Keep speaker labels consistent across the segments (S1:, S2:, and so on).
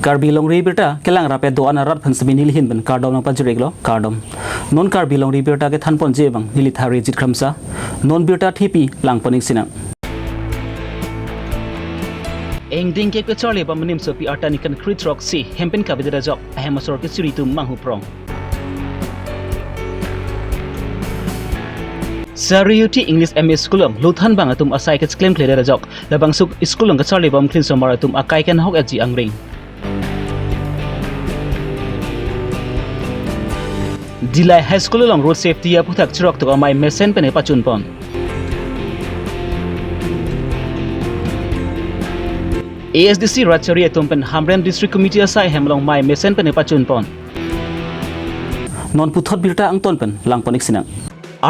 S1: Karbi Longri Abirta kelang rape doan arat phansami nil hin ban kardom nang panjreglo kardom non Karbi Longri Abirta ke thanpon jebang nili thari jit khamsa non birta thipi langponing sinang engding ke charlie ba manim sopi artanikan crit rock si hempen ka bidra jok ahemasor ke siritu manghu prong Sariuti English MA Schoolong luthan bang atum asai ke claim clear jok labang suk schoolong ke charlie bam clean somar atum akai kan hok aji angring Dilai High School long road safety ya putak chirok to amai mesen pene pachun pon ASDC Ratchari atumpen Hamren District Committee asai hemlong mai mesen pene pachun pon non puthot birta angton pen langponik sinang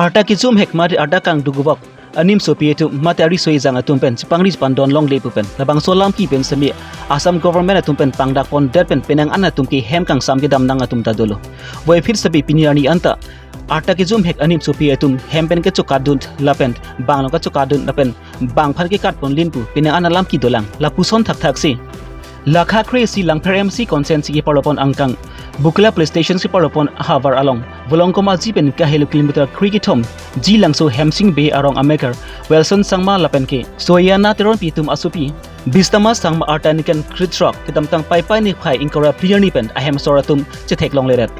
S1: arta kizum hekmari arta kang dugubok anim sopietu matari soi jang atumpen chipangri pandon long lepupen labang solam ki pen semi Assam government atumpen pangdak pon derpen penang anatumki hem kang samki dam nang atum tadolo boy phir sabi piniani anta arta kizum hek anim sopietum hempen ke chukadun lapen banglo ka chukadun lapen bang phar ke kat pon linpu penang analam ki dolang lapuson thak thak si lakha crazy lang MC consent si paropon angkang Bukla PlayStation si paropon havar along volong koma jipen ka helo kilometer cricket ji langso Hemsing Bay arong America Wilson sangma lapen ke soyana teron pitum asupi bistama sangma artanikan kritrok kitamtang pai ni phai inkora player ni pen ahem soratum chethek long leret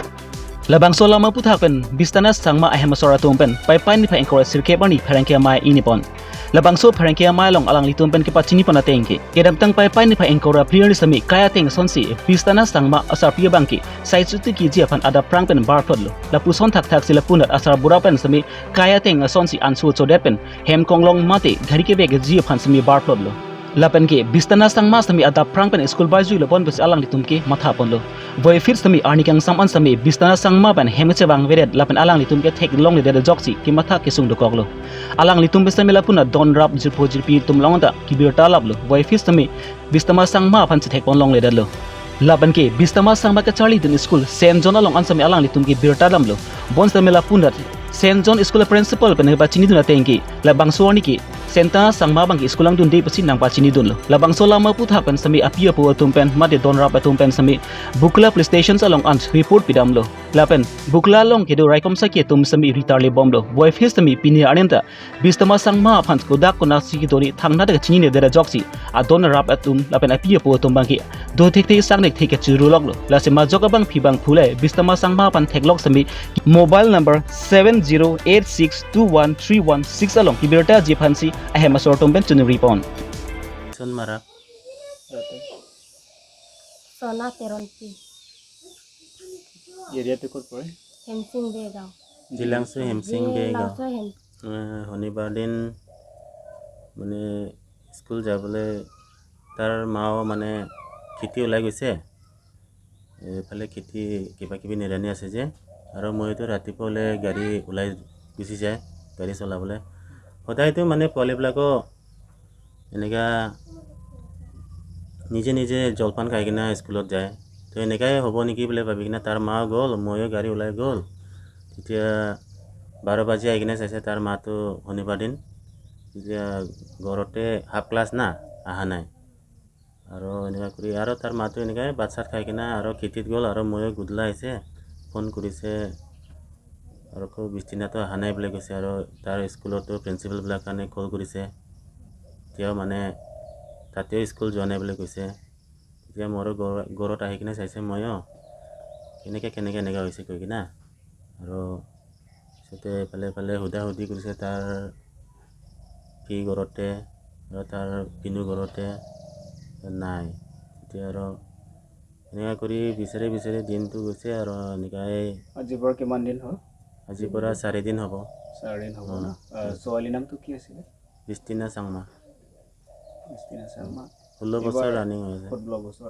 S1: labang solama puthak pen bistana sangma ahem soratum pen pai ni phai inkora sirke bani pharangke mai inipon labang so pharangke mai long alang litum pen ke pachini pona tengke kedamtang pai ni phai inkora player ni sami kaya teng sonsi bistana sangma asar pia bangki sai chuti ki ji aphan ada prang pen bar photlo lapu son thak thak sila punat asar bura pen sami kaya teng sonsi ansu chodet pen hem konglong mate ghari ke bege ji aphan sami bar photlo lapen ke bistana sangma sami ada prang pen school bai jui lopon bes alang litum ke matha ponlo boy fir sami arnikang saman sami bistana sangma pen hemche bang vedet lapen alang litum ke thek long le de joksi ki matha ke sung do koklo alang litum bes sami lapuna don rap jirpo jirpi tum longonda ki birta lablo boy fir sami bistama sangma phan che thek pon long le de lo laban ke bistama sangma ke charlie din school Saint John along ansami alang litum ke birta damlo bon sami lapuna Saint John school principal pen ba chini duna tengki labang soni ki senta sangma bang school ang dun de pasi nang pa chini dun lo labang solama putha pen sami apia po tumpen mate don rap tumpen sami bukla PlayStation along ans report pidam lo lapen bukla long ke do raikom sa ke tum sami ritar le bom lo boy face sami pini anenta bistama sangma phan ko dak ko na si dori thangna de chini ne de joksi a don rap atum lapen apia po tum bang ki do thek thek sang nek thek ke churu lok lo la se ma joga bang phibang phule bistama sangma pan theklok sami mobile number 7086213116 along kiberta jipansi ahem asor tumben chunu ripon
S2: son mara
S3: Sona teronti
S2: area te kor pore
S3: Hemsing Bay gaw
S2: jilang se Hemsing Bay ga
S3: Langso hem
S2: honibar din মানে school যাবলে তার মাও মানে খেতি ওলাই গৈছে এফালে খেতি কিবা কিবি নিৰানি আছে যে আৰু মইতো ৰাতিপুৱা ওলাই গাড়ী ওলাই গুচি যায় গাড়ী চলাবলে সদায়তো মানে পোৱালিবিলাকো এনেকা নিজে নিজে জলপান খাই কিনা স্কুলত যায় তো এনেকাই হ'ব নেকি বুলি ভাবি কিনা তাৰ মা গ'ল ময়ো গাড়ী ওলাই গ'ল তেতিয়া 12 বাজি আহি কিনা চাইছে তাৰ মাতো শনিবাৰ দিন তেতিয়া ঘৰতে হাফ ক্লাছ না আহা নাই আৰু এনেকা কৰি আৰু তাৰ মাতো এনেকাই বাচ্চাত খাই কিনা আৰু খেতিত গ'ল আৰু ময়ো গুদলা আহিছে ফোন কৰিছে আৰু কো বিস্তিনাটো আহা নাই বুলি কৈছে আৰু তাৰ স্কুলতো প্ৰিন্সিপাল বিলাক কাৰণে কল কৰিছে তেওঁ মানে তাতেও স্কুল যোৱা নাই বুলি কৈছে তেতিয়া মোৰ ঘৰত আহি কিনা চাইছে ময়ো কেনেকে এনেকা হৈছে কৈ কিনা আৰু সতে ফালে হুদি কৰিছে তাৰ কি ঘৰতে আৰু তাৰ পিনু ঘৰতে নাই তেতিয়া আৰু এনেকা কৰি বিচাৰি দিনটো গৈছে আৰু এনেকাই
S4: আজিৰ পৰা কিমান দিন হ'ল
S2: আজিৰ পৰা 4 দিন হ'ব
S4: 4 দিন হ'ব না ছোৱালীৰ নামটো কি আছিল
S2: বিস্তিনা চাংমা 16 বছৰ ৰানিং হৈছে
S4: 16 বছৰ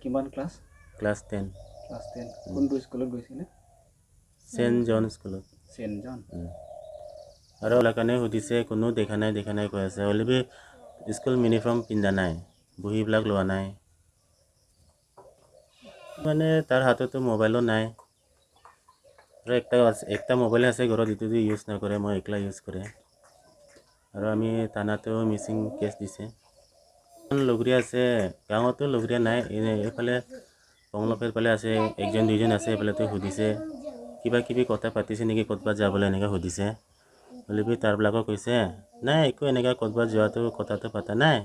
S4: কিমান ক্লাছ
S2: 10
S4: কোনটো স্কুলত গৈছিলে
S2: সেন্ট জন স্কুলত
S4: সেন্ট জন
S2: আৰু লাকানে সুধিছে কোনো দেখা নাই কৈ আছে হলিবি স্কুল ইউনিফৰ্ম পিন্ধা নাই বহিবিলাক লোৱা নাই মানে তাৰ হাততো মোবাইলো নাই আৰু একটা মোবাইল আছে ঘৰত ইটো ইউজ নকৰে মই একলা ইউজ কৰে আৰু আমি থানাতেও মিছিং কেছ দিছে লগৰীয়া আছে গাঁৱতো লগৰীয়া নাই এইফালে বঙলপেট ফালে আছে একজন দুইজন আছে এইফালেতো সুধিছে কিবা কিবি কথা পাতিছে নেকি ক'তবাত যাবলৈ এনেকৈ সুধিছে হ'লেবি তাৰবিলাকক কৈছে নাই একো এনেকৈ ক'তবাত যোৱাটো কথাটো পতা নাই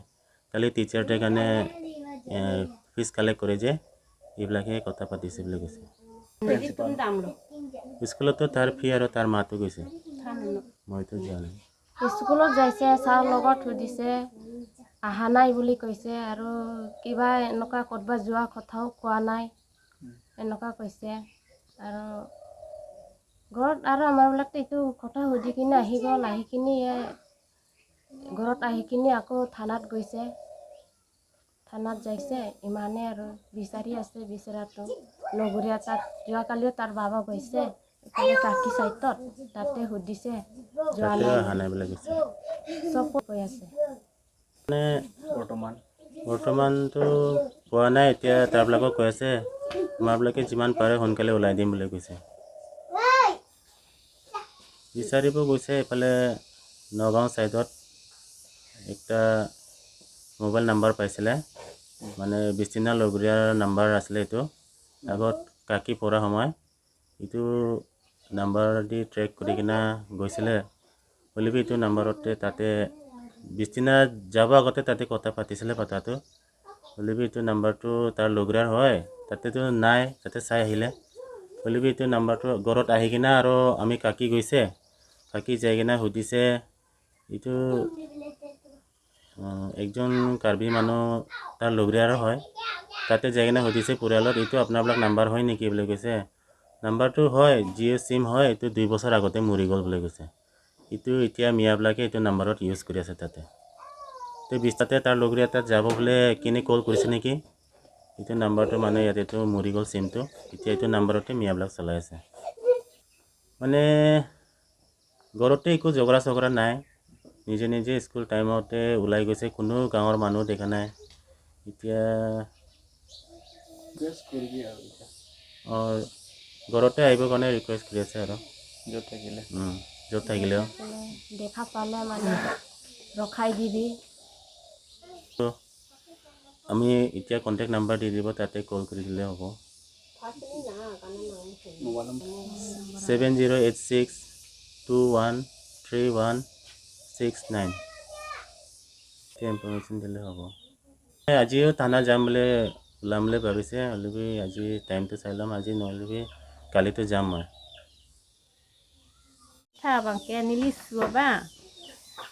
S2: খালি টিচাৰ ডে কাৰণে ফিজ কালেক্ট কৰে যে এইবিলাকে কথা পাতিছে বুলি কৈছে স্কুলতো তাৰ ফি আৰু তাৰ মাতো গৈছে মইতো যোৱা নাই
S3: স্কুলত যাইছে ছাৰ লগত সুধিছে আহা নাই বুলি কৈছে আৰু কিবা এনেকুৱা ক'তবা যোৱা কথাও কোৱা নাই এনেকুৱা কৈছে আৰু ঘৰত আৰু আমাৰবিলাকতো এইটো কথা সুধি কিনে আহি গ'ল আহি কিনি ঘৰত আহি কিনি আকৌ থানাত গৈছে থানাত যাইছে ইমানে আৰু বিচাৰি আছে বিচৰাটো লগৰীয়া তাত যোৱাকালিও তাৰ বাবা গৈছে কাকি চাইটত তাতে সুধিছে যোৱা নাই চব কৈ আছে
S2: মানে বৰ্তমানতো পোৱা নাই এতিয়া তাৰবিলাকক কৈ আছে আমাৰবিলাকে যিমান পাৰে সোনকালে ওলাই দিম বুলি কৈছে বিচাৰিব গৈছে এইফালে নগাঁও ছাইডত একটা মোবাইল নাম্বাৰ পাইছিলে মানে বিস্তীৰ্ণ লগৰীয়াৰ নাম্বাৰ আছিলে এইটো আগত কাকি পঢ়া সময় এইটো নাম্বাৰ দি ট্ৰেক কৰি কিনে গৈছিলে হ'লেবি এইটো নাম্বাৰতে তাতে বিস্তীৰ্ণ যাব আগতে তাতে কথা পাতিছিলে পাতাটো হ'লেবি এইটো নাম্বাৰটো তাৰ লগৰীয়াৰ হয় তাতেতো নাই তাতে চাই আহিলে হ'লেবি এইটো নাম্বাৰটো ঘৰত আহি কিনে আৰু আমি কাকি গৈছে কাকি যাই কিনে সুধিছে এইটো একজন কাৰ্বি মানুহ তাৰ লগৰীয়াৰ হয় তাতে যাই কিনে সুধিছে পৰিয়ালত এইটো আপোনাৰবিলাক নাম্বাৰ হয় নেকি বুলি কৈছে নাম্বাৰটো হয় জিঅ' চিম হয় এইটো 2 বছৰ আগতে মৰি গ'ল বুলি কৈছে এইটো এতিয়া মিয়াবিলাকে এইটো নাম্বাৰত ইউজ কৰি আছে তাতে তো বিস্তাতে তাৰ লগৰীয়া তাত যাব বোলে কিনে কল কৰিছে নেকি এইটো নাম্বাৰটো মানে ইয়াতেতো মৰি গ'ল চিমটো এতিয়া এইটো নাম্বাৰতে মিয়াবিলাক চলাই আছে মানে ঘৰতে একো ঝগৰা চগৰা নাই নিজে নিজে স্কুল টাইমতে ওলাই গৈছে কোনো গাঁৱৰ মানুহ দেখা নাই এতিয়া ঘৰতে আহিব কাৰণে ৰিকুৱেষ্ট কৰি আছে আৰু য'ত থাকিলেও
S3: দেখা পালে মানে ৰখাই দিবি
S2: আমি এতিয়া কণ্টেক্ট নাম্বাৰ দি দিব তাতে কল কৰি দিলে হ'ব 7086213169 ইনফৰমেশ্যন দিলে হ'ব আজিও থানা যাম বুলি ওলাম বুলি ভাবিছে হ'লেবি আজি টাইমটো চাই ল'ম আজি নহ'লেবি কালিতো যাম মই
S5: bangke nili suaba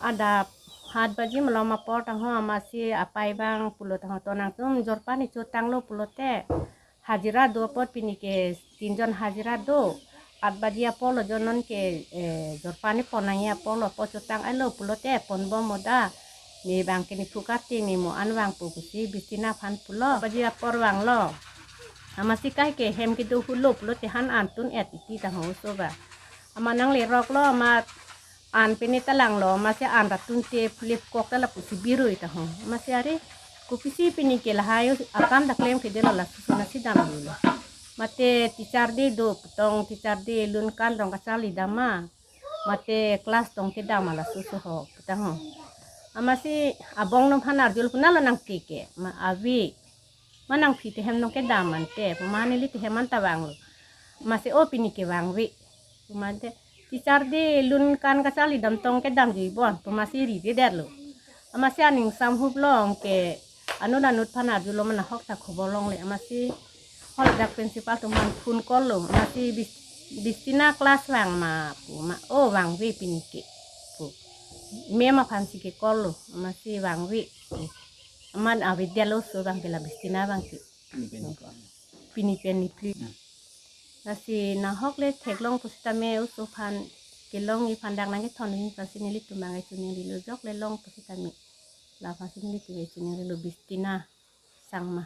S5: ada 7 baji melama por tangho amasi apai bang pulo tangho tonang tum jorpani cutang lo pulote hajira do pot pinike 3 jon hajira do 8 baji apolo jonon ke jorpani ponanya polo po cutang alo pulote ponbo moda ni bangke ni fukati ni mo anwang pukusi bistina phan pulo baji apor wang lo amasi kai ke hem kidu hulo pulote han antun etiti tangho soba amanang lerok lo ama an pinitalang lo masih an ratun te flip kok la pusi biru ita ho masih ari kupisi pinike la hayo akan da claim ke dela la susuna sidam dulu mate teacher de do tong teacher de lun kan dong kasali dama mate kelas tong ke dama la susu ho kita ho amasi abong no phanar jul punala nang keke ma avi manang phite hem no ke daman te pemani li te heman tawang lo masih o pinike wangwi Pemante teacher de lun kan kasali dam tong ke dam ji bon pemasi ri de derlo amasi aning samhub long ke anu nanut phana julo mana hok ta khobolong le amasi hol dak principal tuman phun kol lo amasi bistina kelas wang ma pu ma o wang wi pinike pu me ma phansi ke kol lo amasi wang wi aman avidya lo so bang ke la bistina bang ke pinipeni pli nasi nahok le teklong pusitame usufan kilong i pandang nangi tonin pasinili tumangai tuning dilu jok le long pusitame la pasinili tuwe tuning dilu bistina sangma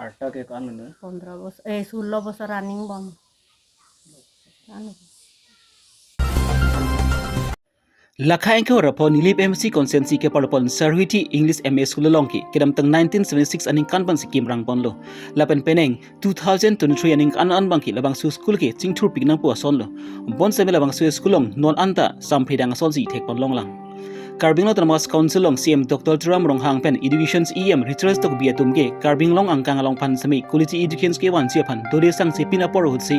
S4: arta ke kan ne
S5: 15 bos 16 bos running bom anu
S1: Lakhain ke rapo nilip MC konsensi ke parpon Sarhuiti English MA School longki kedam tang 1976 aning kanban sikim rang bonlo lapen peneng 2023 aning an bangki labang su school ke chingthur pignang po sonlo bon seme labang su schoolong non anta sampridang sonsi thek pon long lang Karbi Longri Council long CM Dr. Turam Ronghang pen Education's EM Research tok biatum ge Karbi Long angkang along pan sami quality education ke wan siapan dore sang se pinapor hutsi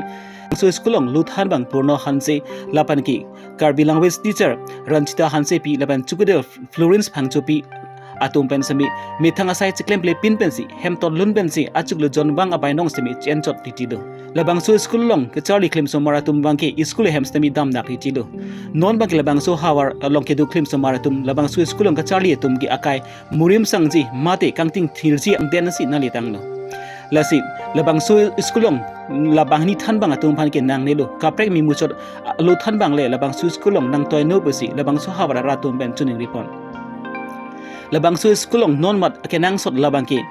S1: so school long Luthan bang Purno Hanse lapan ki Karbi language teacher Ranchita Hanse pi lapan chukudel Florence Phangchopi atum pen sami mithanga sai chiklem play pin pensi hemton lun pensi achuklu jon bang abai nong sami chenchot titido labang so school long ke charlie claim so maratum bang ke school hem sami dam nak titido non bang labang so hawar along ke do claim so maratum labang so school long ke charlie tum gi akai murim sangji mate kangting thirji ang den si na litang no lasi labang so school long labang ni than bang atum phan ke nang nelo kaprek mi muchot lo than bang le labang so school long nang toy no besi labang so hawar ratum ben tuning report labang so skulong non mat kenang sot labang ki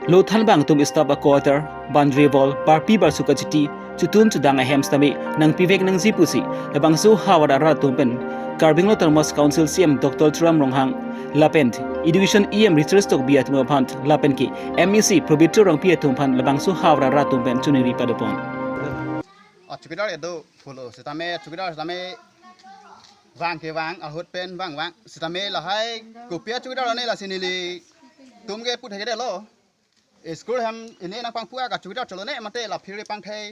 S1: lo than bang tum stop a quarter boundary wall par pi bar suka chiti chutun chudang a hemstami nang pivek nang jipusi labang so hawara ra tum pen Karbi Longri Council CM Dr. Turam Ronghang lapent education EM research tok biat mo phant lapen ki MEC probitor rong pi tum phan labang so hawara ra tum pen chuni ri padopon
S6: chukidar edo polo setame chukidar setame vang ke vang a hot pen vang setame la hai kopia chukidar ne la sinili tumge put hege lo school ham ine na pang puak ka chukidar cholo ne mate la phire pang thai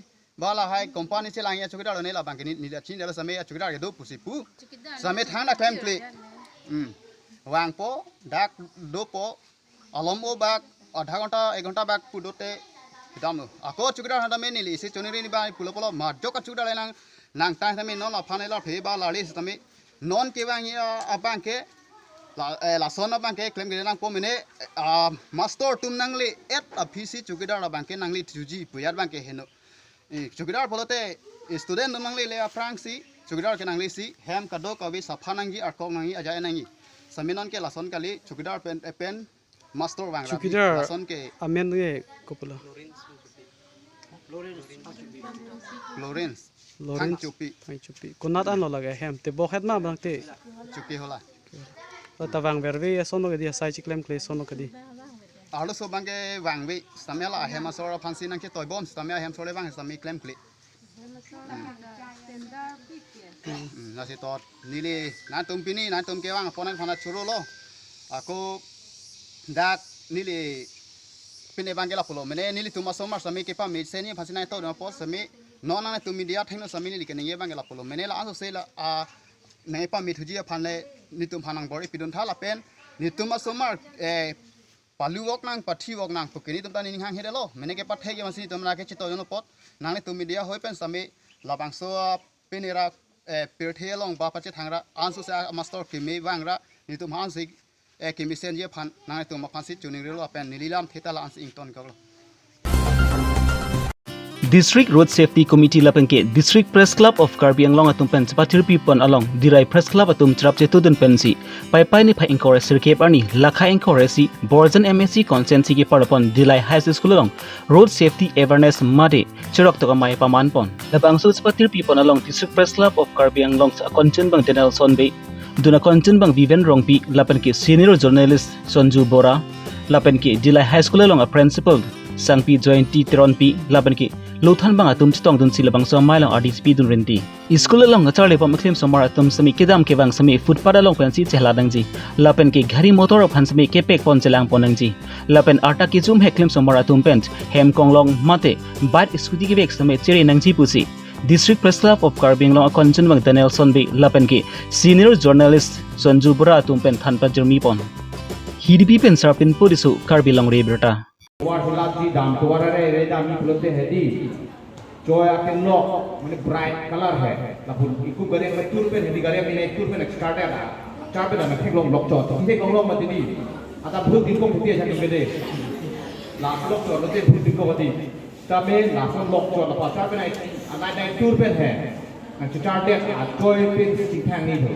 S6: ba la hai company se lang ya chukidar ne la bang ni ni chin la same chukidar ke do pusi pu same thang na time play vang po dak do po alom o bak adha ghonta 1 ghonta bak pudote dam ako chukidar hada me nili se choniri ni ba pulo polo ma jo ka chukidar nang tang same non la phane la phe ba la li same non ke bang ya abang ke la sona bang ke claim ke nang po mene master tum nang le et a pc chukidar la bang ke nang li tuji puyar bang ke heno chukidar polote student nang le a franksi chukidar ke nang li si hem ka do ka bi safa nangi ar ko nangi aja nangi saminon ke la son kali chukidar pen master bang la son ke
S7: amen ge kopula
S6: Lawrence
S7: chupi konat an lo lage hem te bokhet ma bang te
S6: chuki hola
S7: tawang verve sono ke dia sai chiklem kle sono ke di
S6: alo so bangke wangwe samela hema sora phansi nang ke toy bom samela hem sore bang sami claim kle nasi tot nili nan tum pini nan tum ke wang ponan phana churo lo ako dak nili pine bangela polo mene nili tuma somar sami ke pa me seni phansi nai to no po sami non na tu media thengno sami nili ke nge bangela polo mene la aso se la a nei pa mi thuji phanle ni tum phanang bor ipidon thala pen ni tuma somar palu wok nang pathi wok nang pukini tum tani hang hedelo mene ke pathai ke masini tum na ke chito jono pot nang tu media hoi pen sami labang so penera perthe long ba pache thangra ansu sa master ke me wangra ni tum han sik ke misen je phan nang tum ma phansi tuning relo pen nililam theta la ans ington kaglo
S1: District Road Safety Committee lapengke District Press Club of Karbi Anglong atum pen pathir pipon along Dirai Press Club atum trap che tudun pensi pai ni phai encourage sirkep ani lakha encourage Borjan MSc consent ki parapon Dilai High School along Road Safety Awareness made chirok to mai paman pon labang so pathir pipon along District Press Club of Karbi Anglong konchen bang tenal sonbe duna konchen bang Vivian Rongpi lapenke senior journalist Sonju Bora lapenke Dilai High School along a principal Sangpi Jointi Tironpi lapenke Luthan bang atum chitong dun silabang so mailang RDSP dun renti school along charle pam claim so mar atum sami kedam ke bang sami footpath along pensi chehla dangji lapen ke ghari motor of han sami ke pek pon chelang ponangji lapen arta ki zum he claim so mar atum pent hem konglong mate bike scooty ke bek sami chere nangji pusi District Press Club of Karbi Anglong konchen bang Daniel Sonbe lapen ke senior journalist Sonju Bora atum pen thanpa jermi pon hidpi pen sarpin purisu Karbi Longri Abirta
S8: War hulati dam to war re dam ni pulote hedi joy aken lo mane bright color hai la phun iku gare me tur pe hedi gare me tur pe start ada char pe na me long lok chot thi kong long ma tini ata bhut din ko phuti sa ke de la lok chot lo te bhut din ko wati ta me la son lok chot la pa char pe na ana dai tur pe hai na char de a joy pe sing thang ni ho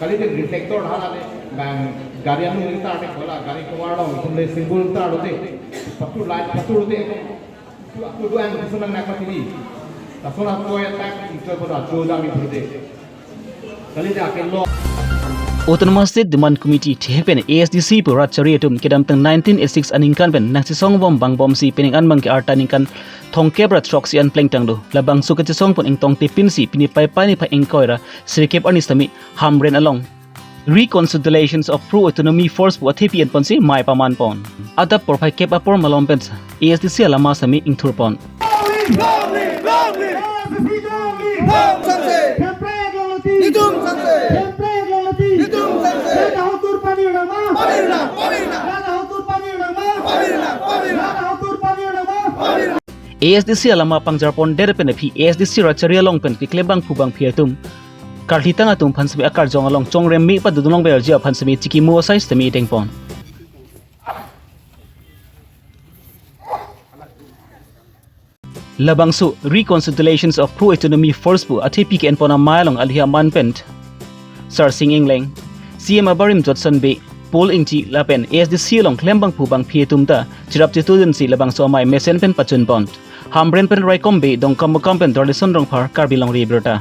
S8: kali de reflector hala le bang gari anu ni ta de bola gari ko war lo le symbol ta lo de patu light patu lo de aku do ang sunang nak patini ta sona ko ya tak to bola jo da mi phute kali de aken lo
S1: Autonomous State Demand Committee thepen ASDC purat chariatum kedam tang 1986 aningkan pen nangsi songbom bangbom si pening anbang ke arta ningkan thongkebra troxi an pleng tangdo labang sukati songpon ing tong te pinsi pini pai pani pa engkoira sirkep ani sami hamren along Reconciliations of pro-autonomy force bu athepi en ponsi mai paman pon. Ada porphai kep apor malom pen ASDC alama sami ingthur pon. ASDC alama pangjar pon der pen phi ASDC racharia long pen klebang phubang phiatum Karli tanga tum phansami akar jong along chong rem mi pa dudulong ber jia phansami chiki mo size tami teng pon Labangsu reconciliations of pro-autonomy force bu athepi ke enpona mailong alhia manpent Sir Singing Leng CM Abarim Jotson be Paul Ingti lapen ASDC long klembang phubang phietum ta chirap student si labangsu amai mesen pen pachun pon Hambren pen raikom be dongkam pen dorlison rong phar Karbi Longri Abirta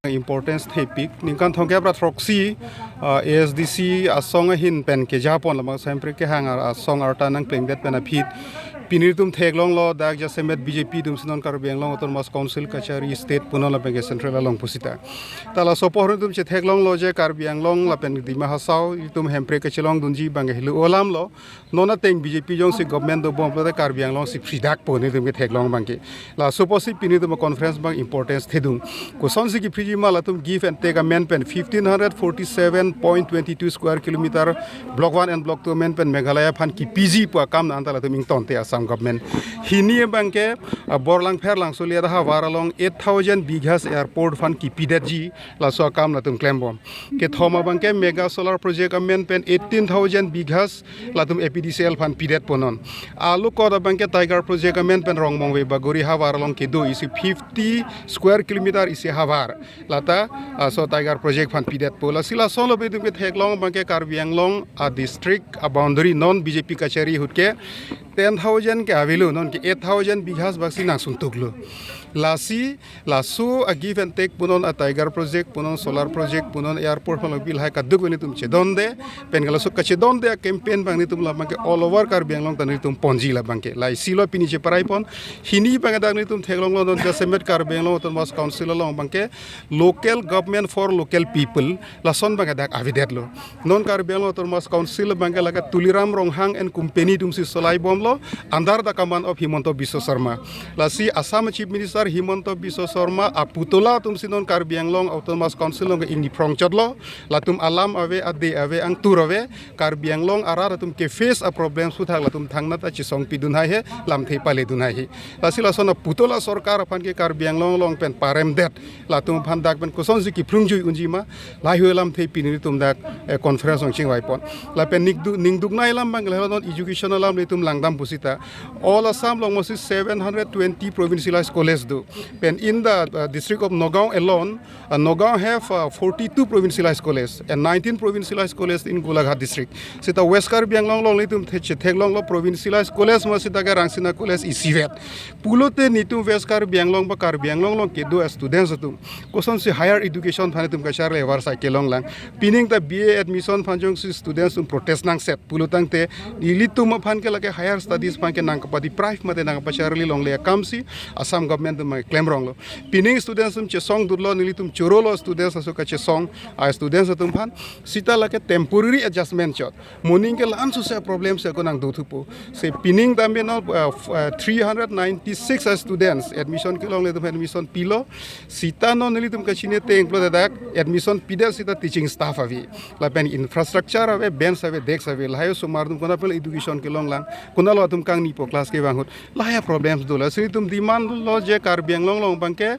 S9: Importance topic ningkan thongke bra troxy ASDC asong hin pen ke japon lamang sempre ke hang asong arta nang pling that pen a phit pinirtum theglong lo dak jasemet BJP dum sinon Karbi Anglong autonomous council kachari state punala penge central along pusita tala sopohru dum che theglong lo je Karbi Anglong la pen dima hasau itum hempre ke chelong dunji bange hilu olam lo nona teng BJP jong si government do bom lo Karbi Anglong si fridak pone dum ke theglong bangke la soposi pinirtum conference bang importance thedum ko sonsi ki friji mala tum give and take a man pen 1547.22 square kilometer block 1 and block 2 men pen Meghalaya phan ki PG pa kam na antala tum ington te Assam government hini bangke borlang pherlang solia ha waralong 8000 bighas airport fund ki pidaji la so kam na tum claim bom ke thoma bangke mega solar project amen pen 18000 bighas la tum APDCL fund pidat ponon alu ko da bangke tiger project amen pen rongmong we bagori ha waralong ke do isi 50 square kilometer isi hawar lata so tiger project fund pidat pola sila solo be dum ke theklong bangke Karbi Anglong a district a boundary non BJP kachari hutke 10,000 ke avilu non ke 8,000 bighas baksi nang suntuklu lasi lasu a give and take punon a tiger project punon solar project punon airport phalo bil hai kaduk ni tum che donde pen gala su kache donde a campaign bang ni tum la bangke all over Karbi Anglong tan ni tum ponji la bangke lai silo pini che parai pon hini bang da ni tum theklong lo don jasemet Karbi Anglong autonomous council lo bangke local government for local people la son bang dak avidet lo non Karbi Anglong autonomous council bangke la ka tuliram ronghang and company tum si solai bom lo under the command of Himanto Biswa Sharma lasi Assam chief minister Himanto Biswa Sharma aputola tum sinon Karbi Anglong autonomous council lo ingni prongchot lo latum alam ave ade ave ang turave Karbi Anglong ara tum ke face a problem su thak latum thangna ta chisong pidun hai he lam thei pale dun hai lasi lasona putola sarkar phan ke Karbi Anglong long pen parem det latum phan dak pen kuson ji ki prungjui unjima lai ho lam thei pini tum dak conference ong chingwai pon la pen ningduk nai lam bang le non educational lam le tum langdam pusita all Assam long mostly 720 provincialized college do pen in the district of Nagaon alone Nagaon have 42 provincialized college and 19 provincialized college in Golaghat district sita West Karbi Anglong long litum theglong lo provincialized college mo sita ga rangsina college isivet pulote nitum West Karbi Anglong ba Karbi Anglong long ke do students tum koson si higher education phane tum ka char le war sa kelong lang pining ta BA admission phanjong si students tum protest nang set pulotang te ilitum phan ke lage higher studies phan ke nang kapadi prive mate nang pacharli long le kamsi Assam government tum claim wrong lo pining students tum che song durlo nilitum chorolo students aso ka che song a students tum phan sita lake temporary adjustment chot morning ke lan su se problem se ko nang do thupo se pining tambe no 396 students admission ke long le tum admission pilo sita no nilitum ka chine te include dak admission pida sita teaching staff avi la pen infrastructure ave bench ave desk ave layo sumar tum kona pel education ke long lang kona lo tum kang ni po class ke bangut laya problems do la sri tum demand lo je Karbi Anglong long bangke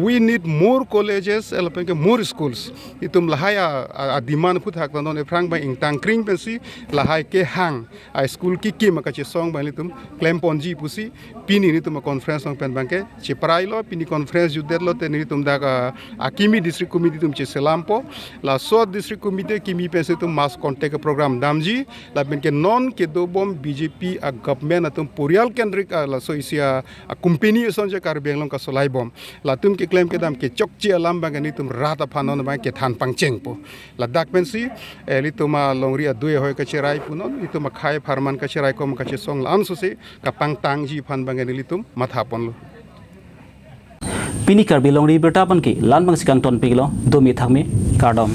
S9: we need more colleges el penke more schools itum lahaya a demand put hak non e prang ba ing tang kring pensi lahai ke hang a school ki ki ma ka che song ba litum claim ponji pusi pini ni tum conference ong pen bangke che prai lo pini conference ju det lo te ni tum da akimi district committee tum che selampo la so district committee kimi pensi tum mass contact program damji la ben ke non ke do bom BJP a government atum purial kendrik la so isia a company son je Karbi Anglong ka solai bom la tum ke claim ke dam ke chokchi alam bang ni tum rata phanon ba ke than pang cheng po la dak pensi li tuma longri a due hoy ka cherai punon li tuma khai farman ka cherai kom ka che song lan so se ka pang tang ji phan bang ni li tum matha pon lo
S1: Pini Karbi Longri Abirta pan ke lan bang sikang ton piglo do mi thakme kardom